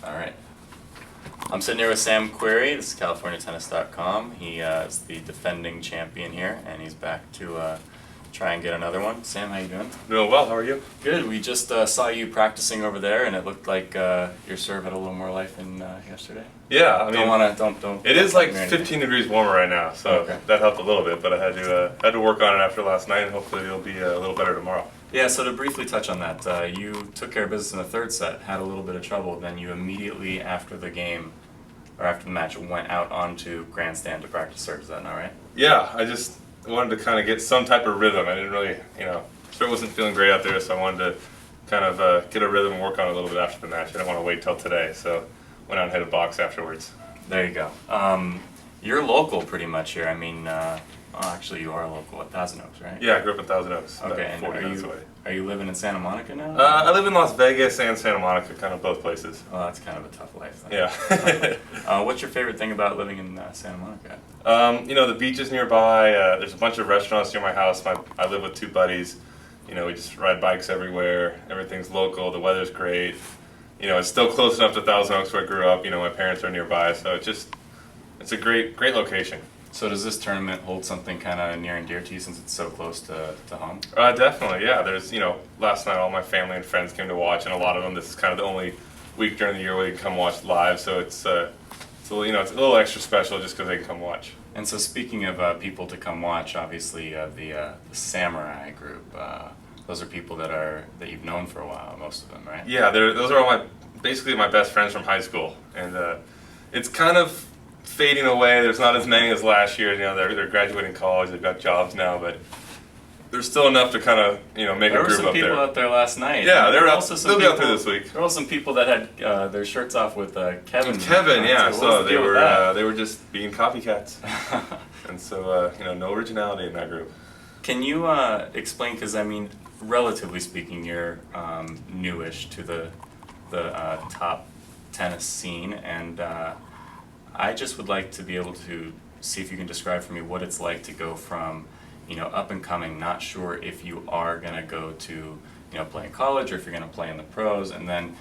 All right. I'm sitting here with Sam Querrey. This is CaliforniaTennis.com. He is the defending champion here, and he's back to try and get another one. Sam, how you doing? Doing well. How are you? Good. We just saw you practicing over there, and it looked like your serve had a little more life than yesterday. Yeah, I mean, don't. It is like 15 degrees warmer right now, so okay. That helped a little bit. But I had to work on it after last night, and hopefully it'll be a little better tomorrow. Yeah. So to briefly touch on that, you took care of business in the third set, had a little bit of trouble, then you immediately after the game. Or after the match, went out onto grandstand to practice serve. Is that not right? Yeah, I just wanted to kind of get some type of rhythm. I didn't really, serve wasn't feeling great out there, so I wanted to kind of get a rhythm and work on it a little bit after the match. I didn't want to wait till today, so went out and hit a box afterwards. There you go. You're local pretty much here. I mean, actually you are local at Thousand Oaks, right? Yeah, I grew up in Thousand Oaks. Okay, and 40 minutes away. are you living in Santa Monica now? I live in Las Vegas and Santa Monica, kind of both places. Well, that's kind of a tough life then. Yeah. What's your favorite thing about living in Santa Monica? The beach is nearby. There's a bunch of restaurants near my house. I live with two buddies. We just ride bikes everywhere. Everything's local. The weather's great. It's still close enough to Thousand Oaks where I grew up. My parents are nearby, so it's a great location. So does this tournament hold something kind of near and dear to you since it's so close to home? Definitely, yeah. There's, last night all my family and friends came to watch, and a lot of them, this is kind of the only week during the year where they can come watch live, so it's a little extra special just because they can come watch. And so speaking of people to come watch, obviously the Samurai group, those are people that you've known for a while, most of them, right? Yeah, those are all basically my best friends from high school, and it's kind of fading away. There's not as many as last year. They're graduating college. They've got jobs now, but there's still enough to kind of make a group up there. There were some people out there last night. Yeah, they'll be out there this week. There were also some people that had their shirts off with Kevin. With Kevin, yeah. So they were just being copycats, and so no originality in that group. Can you explain? Because I mean, relatively speaking, you're newish to the top tennis scene, and I just would like to be able to see if you can describe for me what it's like to go from, up and coming, not sure if you are going to go to, play in college or if you're going to play in the pros, and then,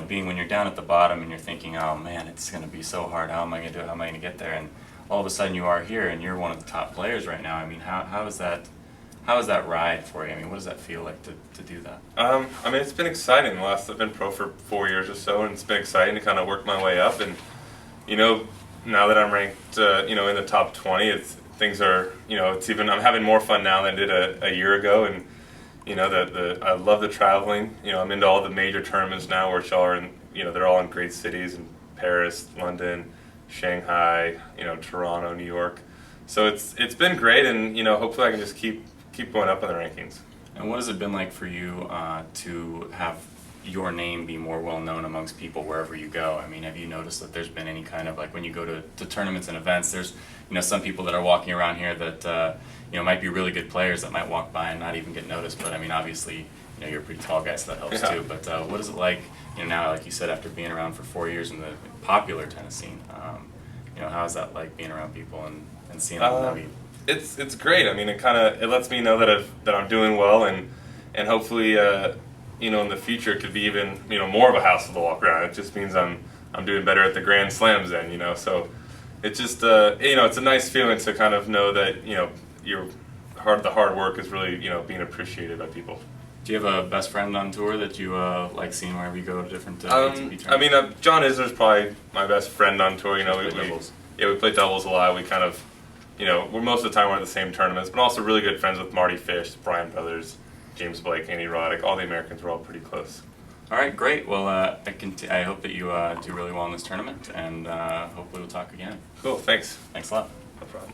being when you're down at the bottom and you're thinking, oh man, it's going to be so hard, how am I going to do it, how am I going to get there, and all of a sudden you are here and you're one of the top players right now. I mean, how is that ride for you? I mean, what does that feel like to do that? I mean, it's been exciting. I've been pro for 4 years or so, and it's been exciting to kind of work my way up, and now that I'm ranked, in the top 20, things are, I'm having more fun now than I did a year ago, and I love the traveling. I'm into all the major tournaments now, which are they're all in great cities in Paris, London, Shanghai, Toronto, New York. So it's been great, and hopefully I can just keep going up in the rankings. And what has it been like for you to have your name be more well known amongst people wherever you go? I mean, have you noticed that there's been any kind of, like when you go to tournaments and events, there's some people that are walking around here that might be really good players that might walk by and not even get noticed, but I mean obviously you're a pretty tall guy, so that helps too. But what is it like now, like you said, after being around for 4 years in the popular tennis scene, how is that like being around people and seeing them know you? It's great. I mean, it lets me know that I'm doing well, and hopefully in the future it could be even more of a hassle to walk around. It just means I'm doing better at the Grand Slams then, so it's just it's a nice feeling to kind of know that the hard work is really being appreciated by people. Do you have a best friend on tour that you like seeing wherever you go to different ATP tournaments? I mean, John Isner's probably my best friend on tour. We play doubles a lot. We kind of we're most of the time we're at the same tournaments, but also really good friends with Marty Fish, Brian Brothers, James Blake, Andy Roddick. All the Americans were all pretty close. All right, great. Well, I hope that you do really well in this tournament, and hopefully we'll talk again. Cool, thanks. Thanks a lot. No problem.